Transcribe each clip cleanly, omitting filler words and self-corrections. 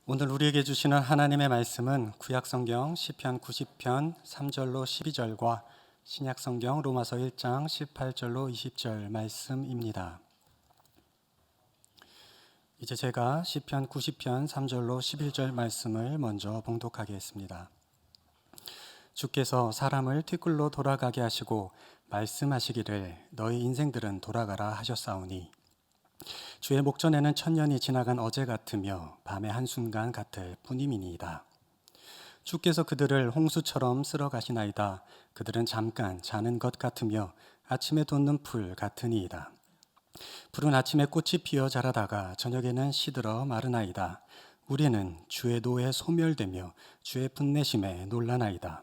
오늘 우리에게 주시는 하나님의 말씀은 구약성경 시편 90편 3절로 12절과 신약성경 로마서 1장 18절로 20절 말씀입니다. 이제 제가 시편 90편 3절로 11절 말씀을 먼저 봉독하겠습니다. 주께서 사람을 티끌로 돌아가게 하시고 말씀하시기를 너희 인생들은 돌아가라 하셨사오니 주의 목전에는 천년이 지나간 어제 같으며 밤의 한순간 같을 뿐임이니이다. 주께서 그들을 홍수처럼 쓸어 가시나이다. 그들은 잠깐 자는 것 같으며 아침에 돋는 풀 같으니이다. 푸른 아침에 꽃이 피어 자라다가 저녁에는 시들어 마르나이다. 우리는 주의 노에 소멸되며 주의 분내심에 놀라나이다.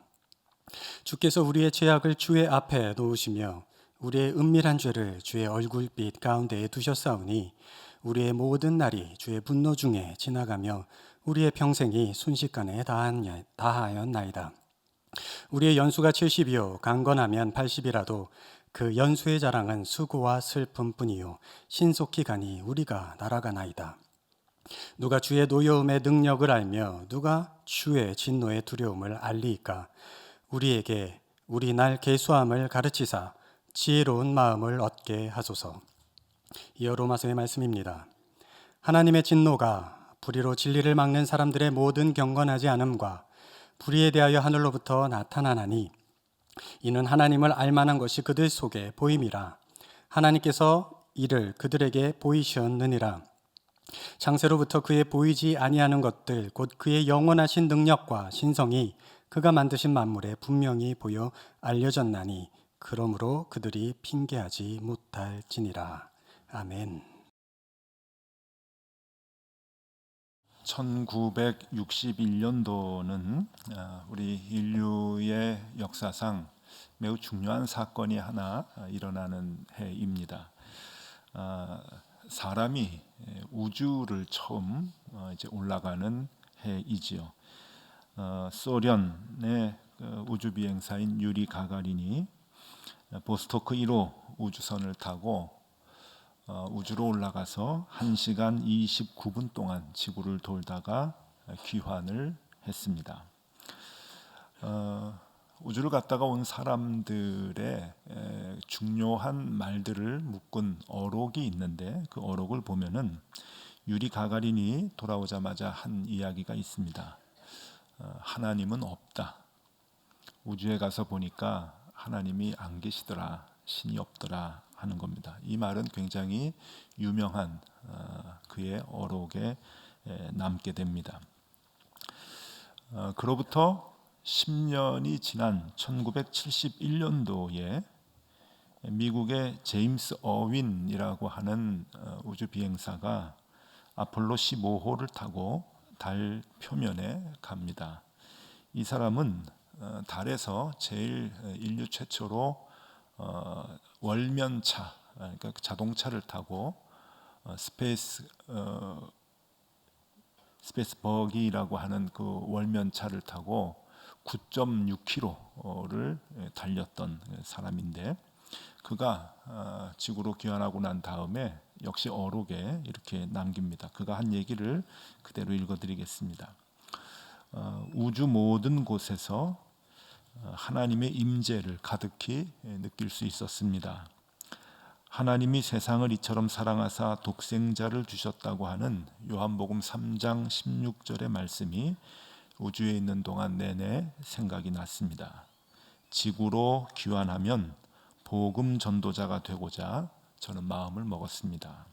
주께서 우리의 죄악을 주의 앞에 놓으시며 우리의 은밀한 죄를 주의 얼굴빛 가운데에 두셨사오니 우리의 모든 날이 주의 분노 중에 지나가며 우리의 평생이 순식간에 다하였나이다. 우리의 연수가 70이요 강건하면 80이라도 그 연수의 자랑은 수고와 슬픔뿐이요 신속히 가니 우리가 날아가나이다. 누가 주의 노여움의 능력을 알며 누가 주의 진노의 두려움을 알리이까. 우리에게 우리 날 계수함을 가르치사 지혜로운 마음을 얻게 하소서. 이어 로마서의 말씀입니다. 하나님의 진노가 불의로 진리를 막는 사람들의 모든 경건하지 않음과 불의에 대하여 하늘로부터 나타나나니 이는 하나님을 알만한 것이 그들 속에 보임이라. 하나님께서 이를 그들에게 보이셨느니라. 창세로부터 그의 보이지 아니하는 것들 곧 그의 영원하신 능력과 신성이 그가 만드신 만물에 분명히 보여 알려졌나니 그러므로 그들이 핑계하지 못할지니라. 아멘. 1961년도는 우리 인류의 역사상 매우 중요한 사건이 하나 일어나는 해입니다. 사람이 우주를 처음 이제 올라가는 해이지요. 소련의 우주 비행사인 유리 가가린이 보스토크 1호 우주선을 타고 우주로 올라가서 1시간 29분 동안 지구를 돌다가 귀환을 했습니다. 우주를 갔다가 온 사람들의 중요한 말들을 묶은 어록이 있는데 그 어록을 보면은 유리 가가린이 돌아오자마자 한 이야기가 있습니다. 하나님은 없다. 우주에 가서 보니까 하나님이 안 계시더라. 신이 없더라 하는 겁니다. 이 말은 굉장히 유명한 그의 어록에 남게 됩니다. 그로부터 10년이 지난 1971년도에 미국의 제임스 어윈이라고 하는 우주 비행사가 아폴로 15호를 타고 달 표면에 갑니다. 이 사람은 달에서 제일 인류 최초로 월면차, 그러니까 자동차를 타고 스페이스 버기라고 하는 그 월면차를 타고 9.6km를 달렸던 사람인데 그가 지구로 귀환하고 난 다음에 역시 어록에 이렇게 남깁니다. 그가 한 얘기를 그대로 읽어드리겠습니다. 우주 모든 곳에서 하나님의 임재를 가득히 느낄 수 있었습니다. 하나님이 세상을 이처럼 사랑하사 독생자를 주셨다고 하는 요한복음 3장 16절의 말씀이 우주에 있는 동안 내내 생각이 났습니다. 지구로 귀환하면 복음 전도자가 되고자 저는 마음을 먹었습니다.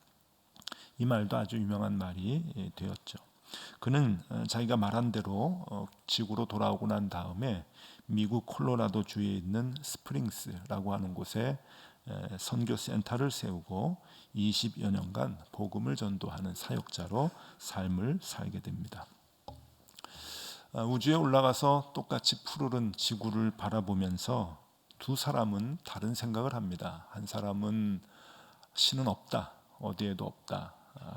이 말도 아주 유명한 말이 되었죠. 그는 자기가 말한 대로 지구로 돌아오고 난 다음에 미국 콜로라도 주에 있는 스프링스라고 하는 곳에 선교 센터를 세우고 20여 년간 복음을 전도하는 사역자로 삶을 살게 됩니다. 우주에 올라가서 똑같이 푸르른 지구를 바라보면서 두 사람은 다른 생각을 합니다. 한 사람은 신은 없다, 어디에도 없다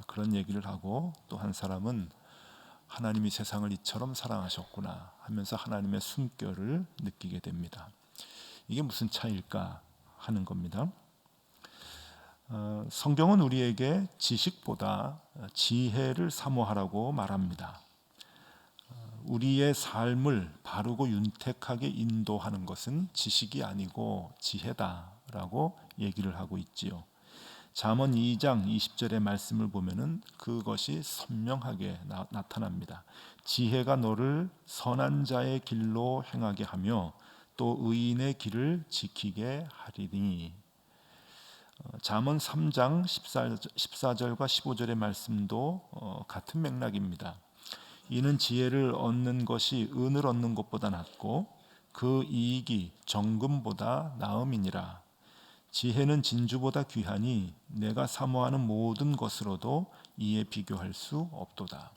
그런 얘기를 하고 또 한 사람은 하나님이 세상을 이처럼 사랑하셨구나 하면서 하나님의 숨결을 느끼게 됩니다. 이게 무슨 차이일까 하는 겁니다. 성경은 우리에게 지식보다 지혜를 사모하라고 말합니다. 우리의 삶을 바르고 윤택하게 인도하는 것은 지식이 아니고 지혜다라고 얘기를 하고 있지요. 잠언 2장 20절의 말씀을 보면은 그것이 선명하게 나타납니다. 지혜가 너를 선한 자의 길로 행하게 하며 또 의인의 길을 지키게 하리니. 잠언 3장 14절과 15절의 말씀도 같은 맥락입니다. 이는 지혜를 얻는 것이 은을 얻는 것보다 낫고 그 이익이 정금보다 나음이니라. 지혜는 진주보다 귀하니 내가 사모하는 모든 것으로도 이에 비교할 수 없도다.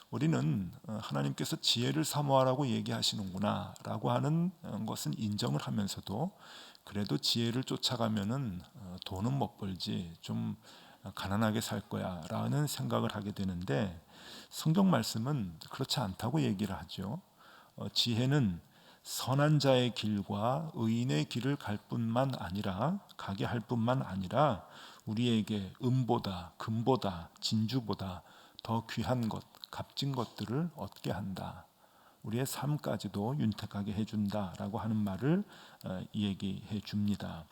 우리는 하나님께서 지혜를 사모하라고 얘기하시는구나 라고 하는 것은 인정을 하면서도 그래도 지혜를 쫓아가면은 돈은 못 벌지, 좀 가난하게 살 거야 라는 생각을 하게 되는데, 성경 말씀은 그렇지 않다고 얘기를 하죠. 지혜는 선한 자의 길과 의인의 길을 가게 할 뿐만 아니라 우리에게 은보다 금보다 진주보다 더 귀한 것, 값진 것들을 얻게 한다. 우리의 삶까지도 윤택하게 해준다라고 하는 말을 얘기해 줍니다.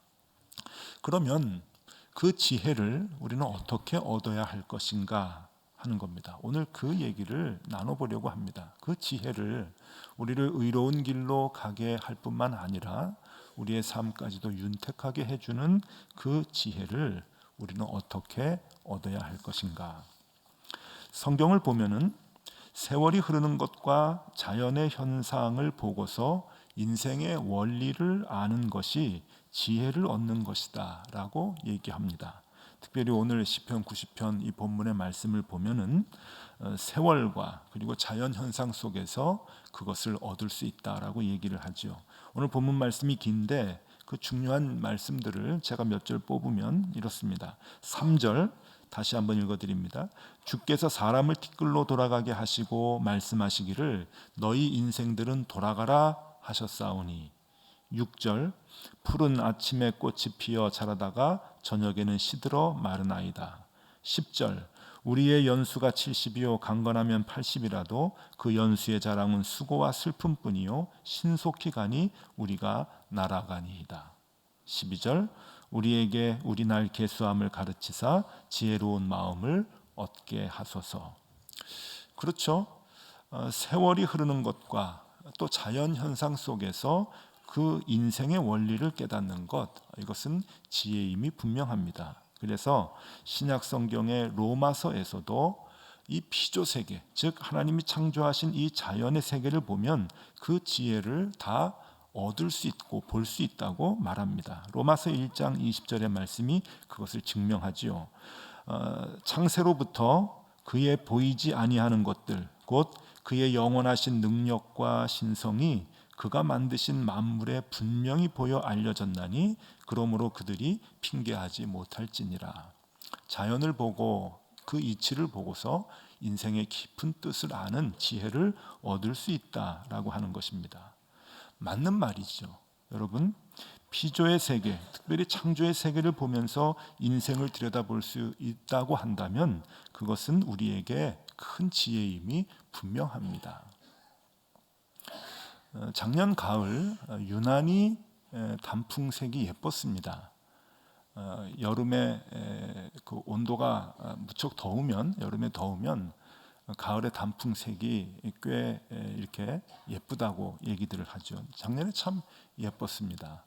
그러면 그 지혜를 우리는 어떻게 얻어야 할 것인가 하는 겁니다. 오늘 그 얘기를 나눠보려고 합니다. 그 지혜를 우리를 의로운 길로 가게 할 뿐만 아니라 우리의 삶까지도 윤택하게 해주는 그 지혜를 우리는 어떻게 얻어야 할 것인가. 성경을 보면은 세월이 흐르는 것과 자연의 현상을 보고서 인생의 원리를 아는 것이 지혜를 얻는 것이다 라고 얘기합니다. 특별히 오늘 시편 90편 이 본문의 말씀을 보면은 세월과 그리고 자연 현상 속에서 그것을 얻을 수 있다라고 얘기를 하죠. 오늘 본문 말씀이 긴데 그 중요한 말씀들을 제가 몇 절 뽑으면 이렇습니다. 3절 다시 한번 읽어드립니다. 주께서 사람을 티끌로 돌아가게 하시고 말씀하시기를 너희 인생들은 돌아가라 하셨사오니. 6절 푸른 아침에 꽃이 피어 자라다가 저녁에는 시들어 마르나이다. 10절 우리의 연수가 70이요 강건하면 80이라도 그 연수의 자랑은 수고와 슬픔뿐이요 신속히 가니 우리가 날아가니이다. 12절 우리에게 우리 날 계수함을 가르치사 지혜로운 마음을 얻게 하소서. 그렇죠. 세월이 흐르는 것과 또 자연 현상 속에서 그 인생의 원리를 깨닫는 것, 이것은 지혜임이 분명합니다. 그래서 신약 성경의 로마서에서도 이 피조 세계, 즉 하나님이 창조하신 이 자연의 세계를 보면 그 지혜를 다 얻을 수 있고 볼 수 있다고 말합니다. 로마서 1장 20절의 말씀이 그것을 증명하지요. 창세로부터 그의 보이지 아니하는 것들, 곧 그의 영원하신 능력과 신성이 그가 만드신 만물에 분명히 보여 알려졌나니 그러므로 그들이 핑계하지 못할지니라. 자연을 보고 그 이치를 보고서 인생의 깊은 뜻을 아는 지혜를 얻을 수 있다라고 하는 것입니다. 맞는 말이죠. 여러분, 피조의 세계, 특별히 창조의 세계를 보면서 인생을 들여다볼 수 있다고 한다면 그것은 우리에게 큰 지혜임이 분명합니다. 작년 가을 유난히 단풍색이 예뻤습니다. 여름에 그 온도가 무척 더우면, 여름에 더우면 가을의 단풍색이 꽤 이렇게 예쁘다고 얘기들을 하죠. 작년에 참 예뻤습니다.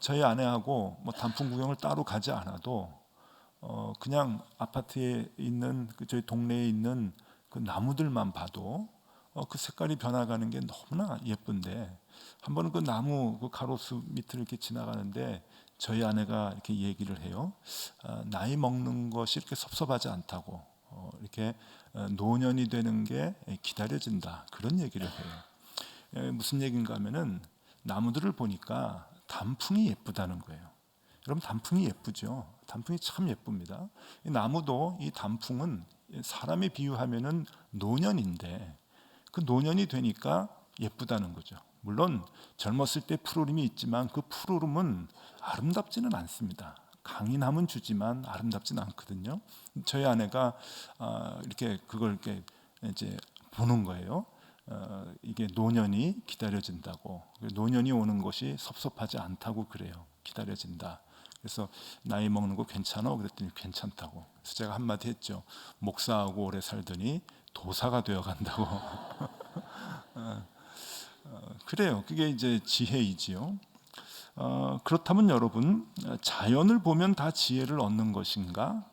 저희 아내하고 뭐 단풍 구경을 따로 가지 않아도 그냥 아파트에 있는 저희 동네에 있는 그 나무들만 봐도 그 색깔이 변화가는 게 너무나 예쁜데, 한 번은 그 나무 그 가로수 밑을 이렇게 지나가는데 저희 아내가 이렇게 얘기를 해요. 나이 먹는 것이 이렇게 섭섭하지 않다고, 이렇게 노년이 되는 게 기다려진다, 그런 얘기를 해요. 무슨 얘기인가 하면은 나무들을 보니까 단풍이 예쁘다는 거예요. 여러분, 단풍이 예쁘죠. 단풍이 참 예쁩니다. 이 나무도, 이 단풍은 사람에 비유하면은 노년인데 그 노년이 되니까 예쁘다는 거죠. 물론 젊었을 때 푸르름이 있지만 그 푸르름은 아름답지는 않습니다. 강인함은 주지만 아름답지는 않거든요. 저희 아내가 이렇게 그걸 이렇게 이제 보는 거예요. 이게 노년이 기다려진다고, 노년이 오는 것이 섭섭하지 않다고 그래요. 기다려진다. 그래서 나이 먹는 거 괜찮아? 그랬더니 괜찮다고. 그래서 제가 한마디 했죠. 목사하고 오래 살더니 도사가 되어 간다고. 그래요. 그게 이제 지혜이지요. 그렇다면 여러분, 자연을 보면 다 지혜를 얻는 것인가?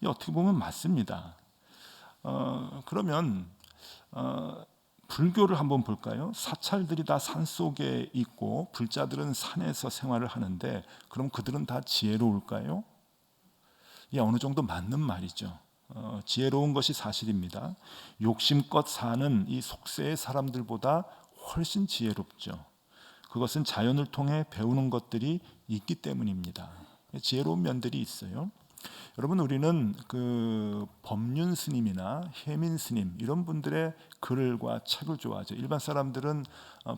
어떻게 보면 맞습니다. 그러면 불교를 한번 볼까요? 사찰들이 다 산속에 있고 불자들은 산에서 생활을 하는데 그럼 그들은 다 지혜로울까요? 어느 정도 맞는 말이죠. 지혜로운 것이 사실입니다. 욕심껏 사는 이 속세의 사람들보다 훨씬 지혜롭죠. 그것은 자연을 통해 배우는 것들이 있기 때문입니다. 지혜로운 면들이 있어요. 여러분, 우리는 그 법륜 스님이나 혜민 스님 이런 분들의 글과 책을 좋아하죠. 일반 사람들은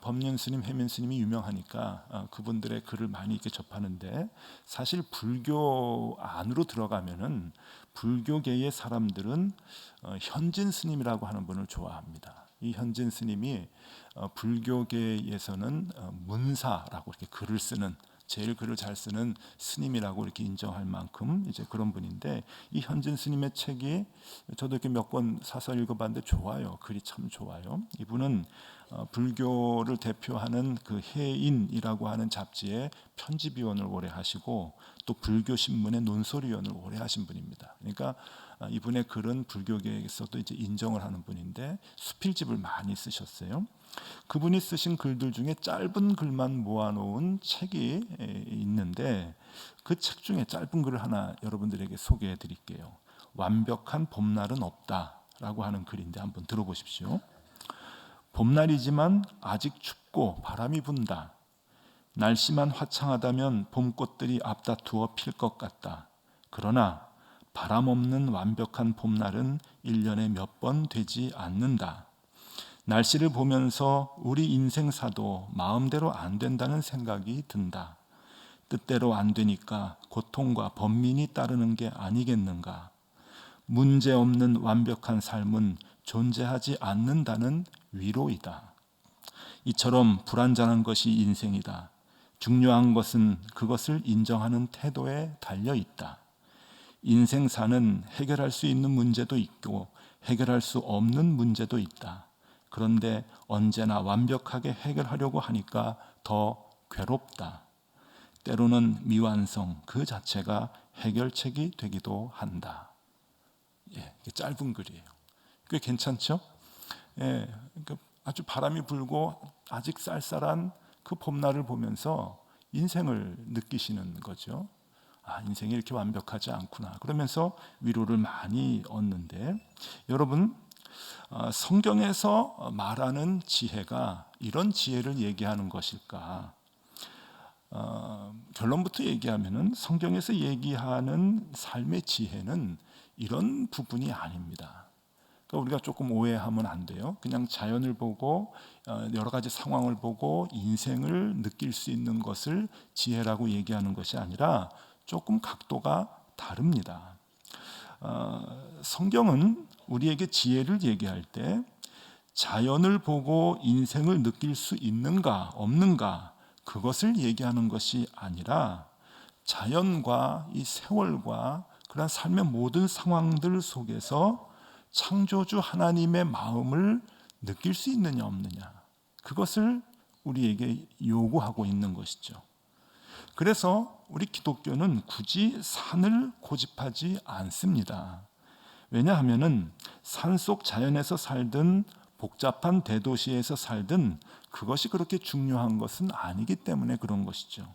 법륜 스님, 혜민 스님이 유명하니까 그분들의 글을 많이 이렇게 접하는데, 사실 불교 안으로 들어가면은 불교계의 사람들은 현진 스님이라고 하는 분을 좋아합니다. 이 현진 스님이 불교계에서는 문사라고 이렇게 글을 쓰는, 제일 글을 잘 쓰는 스님이라고 이렇게 인정할 만큼 이제 그런 분인데, 이 현진 스님의 책이 저도 이렇게 몇 권 사서 읽어봤는데 좋아요. 글이 참 좋아요. 이분은 불교를 대표하는 그 해인이라고 하는 잡지의 편집위원을 오래 하시고 또 불교신문의 논설위원을 오래 하신 분입니다. 그러니까 이분의 글은 불교계에서도 이제 인정을 하는 분인데 수필집을 많이 쓰셨어요. 그분이 쓰신 글들 중에 짧은 글만 모아놓은 책이 있는데 그 책 중에 짧은 글을 하나 여러분들에게 소개해 드릴게요. 완벽한 봄날은 없다라고 하는 글인데 한번 들어보십시오. 봄날이지만 아직 춥고 바람이 분다. 날씨만 화창하다면 봄꽃들이 앞다투어 필 것 같다. 그러나 바람 없는 완벽한 봄날은 1년에 몇 번 되지 않는다. 날씨를 보면서 우리 인생사도 마음대로 안 된다는 생각이 든다. 뜻대로 안 되니까 고통과 번민이 따르는 게 아니겠는가. 문제 없는 완벽한 삶은 존재하지 않는다는 위로이다. 이처럼 불완전한 것이 인생이다. 중요한 것은 그것을 인정하는 태도에 달려 있다. 인생사는 해결할 수 있는 문제도 있고 해결할 수 없는 문제도 있다. 그런데 언제나 완벽하게 해결하려고 하니까 더 괴롭다. 때로는 미완성 그 자체가 해결책이 되기도 한다. 짧은 글이에요. 꽤 괜찮죠? 그러니까 아주 바람이 불고 아직 쌀쌀한 그 봄날을 보면서 인생을 느끼시는 거죠. 인생이 이렇게 완벽하지 않구나. 그러면서 위로를 많이 얻는데, 여러분, 성경에서 말하는 지혜가 이런 지혜를 얘기하는 것일까? 결론부터 얘기하면은 성경에서 얘기하는 삶의 지혜는 이런 부분이 아닙니다. 그러니까 우리가 조금 오해하면 안 돼요. 그냥 자연을 보고 여러 가지 상황을 보고 인생을 느낄 수 있는 것을 지혜라고 얘기하는 것이 아니라 조금 각도가 다릅니다. 성경은 우리에게 지혜를 얘기할 때 자연을 보고 인생을 느낄 수 있는가 없는가 그것을 얘기하는 것이 아니라 자연과 이 세월과 그런 삶의 모든 상황들 속에서 창조주 하나님의 마음을 느낄 수 있느냐 없느냐, 그것을 우리에게 요구하고 있는 것이죠. 그래서 우리 기독교는 굳이 산을 고집하지 않습니다. 왜냐하면은 산속 자연에서 살든 복잡한 대도시에서 살든 그것이 그렇게 중요한 것은 아니기 때문에 그런 것이죠.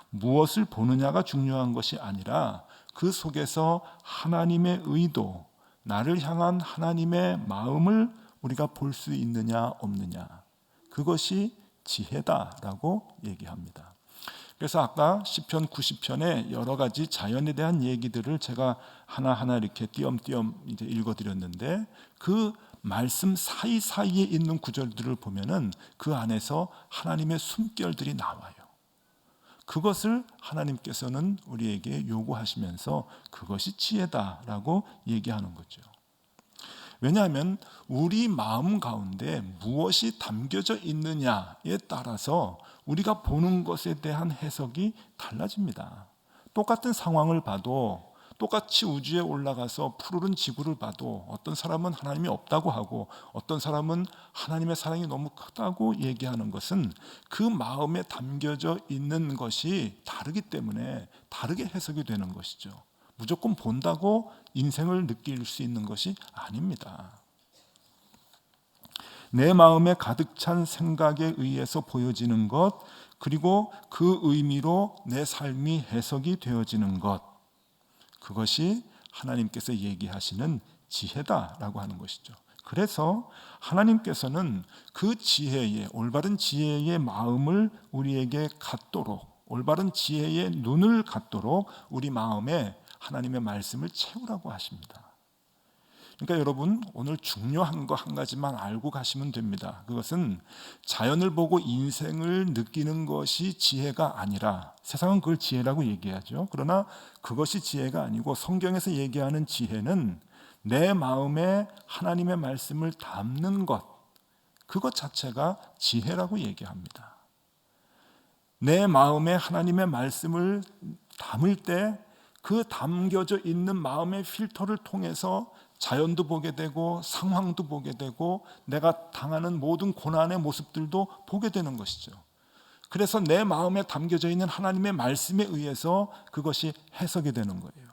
무엇을 보느냐가 중요한 것이 아니라 그 속에서 하나님의 의도, 나를 향한 하나님의 마음을 우리가 볼 수 있느냐 없느냐, 그것이 지혜다라고 얘기합니다. 그래서 아까 시편 90편에 여러 가지 자연에 대한 얘기들을 제가 하나하나 이렇게 띄엄띄엄 이제 읽어드렸는데, 그 말씀 사이사이에 있는 구절들을 보면은 그 안에서 하나님의 숨결들이 나와요. 그것을 하나님께서는 우리에게 요구하시면서 그것이 지혜다라고 얘기하는 거죠. 왜냐하면 우리 마음 가운데 무엇이 담겨져 있느냐에 따라서 우리가 보는 것에 대한 해석이 달라집니다. 똑같은 상황을 봐도, 똑같이 우주에 올라가서 푸르른 지구를 봐도 어떤 사람은 하나님이 없다고 하고 어떤 사람은 하나님의 사랑이 너무 크다고 얘기하는 것은 그 마음에 담겨져 있는 것이 다르기 때문에 다르게 해석이 되는 것이죠. 무조건 본다고 인생을 느낄 수 있는 것이 아닙니다. 내 마음에 가득 찬 생각에 의해서 보여지는 것, 그리고 그 의미로 내 삶이 해석이 되어지는 것, 그것이 하나님께서 얘기하시는 지혜다라고 하는 것이죠. 그래서 하나님께서는 그 지혜의, 올바른 지혜의 마음을 우리에게 갖도록, 올바른 지혜의 눈을 갖도록 우리 마음에 하나님의 말씀을 채우라고 하십니다. 그러니까 여러분, 오늘 중요한 거 한 가지만 알고 가시면 됩니다. 그것은 자연을 보고 인생을 느끼는 것이 지혜가 아니라, 세상은 그걸 지혜라고 얘기하죠. 그러나 그것이 지혜가 아니고 성경에서 얘기하는 지혜는 내 마음에 하나님의 말씀을 담는 것, 그것 자체가 지혜라고 얘기합니다. 내 마음에 하나님의 말씀을 담을 때 그 담겨져 있는 마음의 필터를 통해서 자연도 보게 되고 상황도 보게 되고 내가 당하는 모든 고난의 모습들도 보게 되는 것이죠. 그래서 내 마음에 담겨져 있는 하나님의 말씀에 의해서 그것이 해석이 되는 거예요.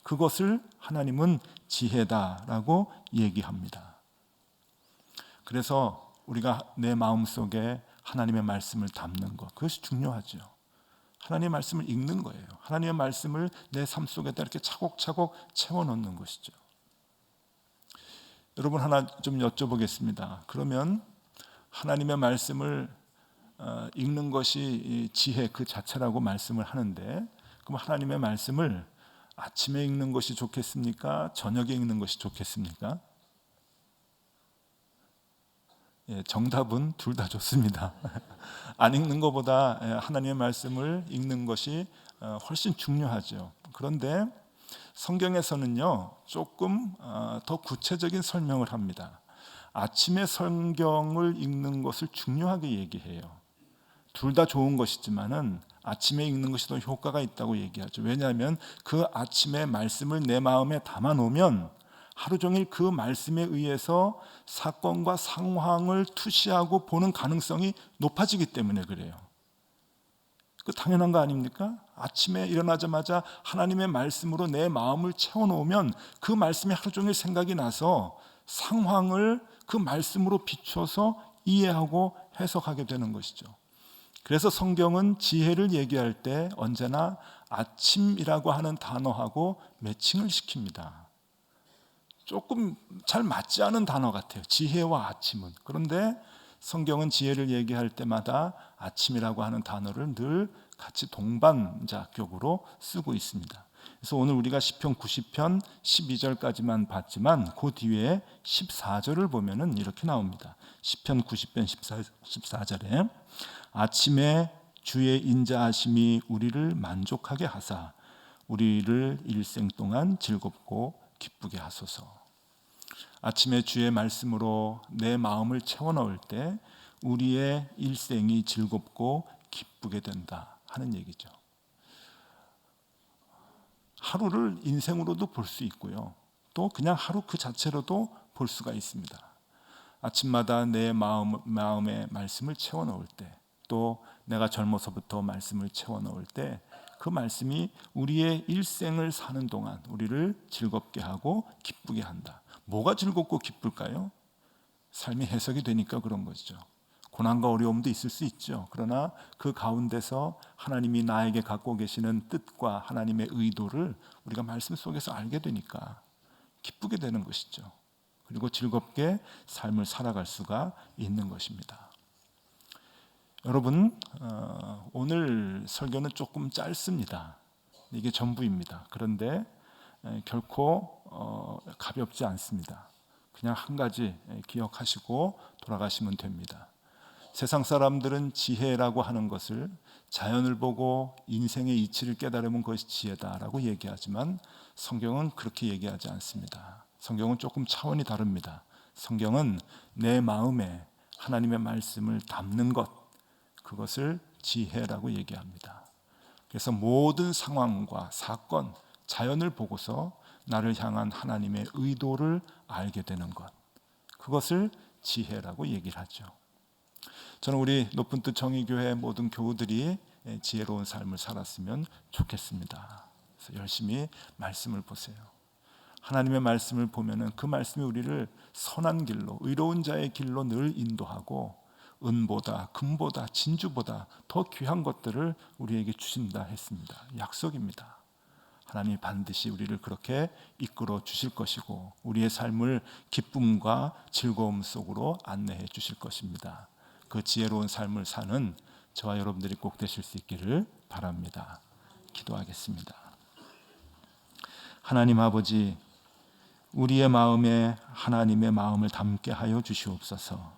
그것을 하나님은 지혜다라고 얘기합니다. 그래서 우리가 내 마음속에 하나님의 말씀을 담는 것, 그것이 중요하죠. 하나님의 말씀을 읽는 거예요. 하나님의 말씀을 내 삶 속에다 이렇게 차곡차곡 채워넣는 것이죠. 여러분, 하나 좀 여쭤보겠습니다. 그러면 하나님의 말씀을 읽는 것이 지혜 그 자체라고 말씀을 하는데, 그럼 하나님의 말씀을 아침에 읽는 것이 좋겠습니까? 저녁에 읽는 것이 좋겠습니까? 예, 정답은 둘 다 좋습니다. 안 읽는 것보다 하나님의 말씀을 읽는 것이 훨씬 중요하죠. 그런데 성경에서는요, 조금 더 구체적인 설명을 합니다. 아침에 성경을 읽는 것을 중요하게 얘기해요. 둘 다 좋은 것이지만은 아침에 읽는 것이 더 효과가 있다고 얘기하죠. 왜냐하면 그 아침에 말씀을 내 마음에 담아 놓으면 하루 종일 그 말씀에 의해서 사건과 상황을 투시하고 보는 가능성이 높아지기 때문에 그래요. 그 당연한 거 아닙니까? 아침에 일어나자마자 하나님의 말씀으로 내 마음을 채워놓으면 그 말씀이 하루 종일 생각이 나서 상황을 그 말씀으로 비춰서 이해하고 해석하게 되는 것이죠. 그래서 성경은 지혜를 얘기할 때 언제나 아침이라고 하는 단어하고 매칭을 시킵니다. 조금 잘 맞지 않은 단어 같아요. 지혜와 아침은. 그런데 성경은 지혜를 얘기할 때마다 아침이라고 하는 단어를 늘 같이 동반자격으로 쓰고 있습니다. 그래서 오늘 우리가 시편 90편 12절까지만 봤지만 그 뒤에 14절을 보면은 이렇게 나옵니다. 시편 90편 14절에 아침에 주의 인자하심이 우리를 만족하게 하사 우리를 일생 동안 즐겁고 기쁘게 하소서. 아침에 주의 말씀으로 내 마음을 채워 넣을 때 우리의 일생이 즐겁고 기쁘게 된다 하는 얘기죠. 하루를 인생으로도 볼 수 있고요. 또 그냥 하루 그 자체로도 볼 수가 있습니다. 아침마다 내 마음에 말씀을 채워 넣을 때, 또 내가 젊어서부터 말씀을 채워 넣을 때 그 말씀이 우리의 일생을 사는 동안 우리를 즐겁게 하고 기쁘게 한다. 뭐가 즐겁고 기쁠까요? 삶이 해석이 되니까 그런 것이죠. 고난과 어려움도 있을 수 있죠. 그러나 그 가운데서 하나님이 나에게 갖고 계시는 뜻과 하나님의 의도를 우리가 말씀 속에서 알게 되니까 기쁘게 되는 것이죠. 그리고 즐겁게 삶을 살아갈 수가 있는 것입니다. 여러분, 오늘 설교는 조금 짧습니다. 이게 전부입니다. 그런데 결코 가볍지 않습니다. 그냥 한 가지 기억하시고 돌아가시면 됩니다. 세상 사람들은 지혜라고 하는 것을 자연을 보고 인생의 이치를 깨달으면 그것이 지혜다라고 얘기하지만 성경은 그렇게 얘기하지 않습니다. 성경은 조금 차원이 다릅니다. 성경은 내 마음에 하나님의 말씀을 담는 것, 그것을 지혜라고 얘기합니다. 그래서 모든 상황과 사건, 자연을 보고서 나를 향한 하나님의 의도를 알게 되는 것, 그것을 지혜라고 얘기를 하죠. 저는 우리 높은 뜻 정의교회 모든 교우들이 지혜로운 삶을 살았으면 좋겠습니다. 그래서 열심히 말씀을 보세요. 하나님의 말씀을 보면은 그 말씀이 우리를 선한 길로, 의로운 자의 길로 늘 인도하고 은보다 금보다 진주보다 더 귀한 것들을 우리에게 주신다 했습니다. 약속입니다. 하나님이 반드시 우리를 그렇게 이끌어 주실 것이고 우리의 삶을 기쁨과 즐거움 속으로 안내해 주실 것입니다. 그 지혜로운 삶을 사는 저와 여러분들이 꼭 되실 수 있기를 바랍니다. 기도하겠습니다. 하나님 아버지, 우리의 마음에 하나님의 마음을 담게 하여 주시옵소서.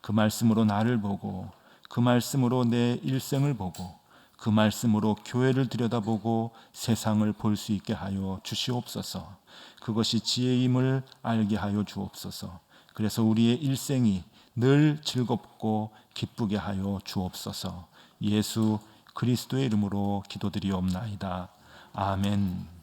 그 말씀으로 나를 보고, 그 말씀으로 내 일생을 보고, 그 말씀으로 교회를 들여다보고 세상을 볼 수 있게 하여 주시옵소서. 그것이 지혜임을 알게 하여 주옵소서. 그래서 우리의 일생이 늘 즐겁고 기쁘게 하여 주옵소서. 예수 그리스도의 이름으로 기도드리옵나이다. 아멘.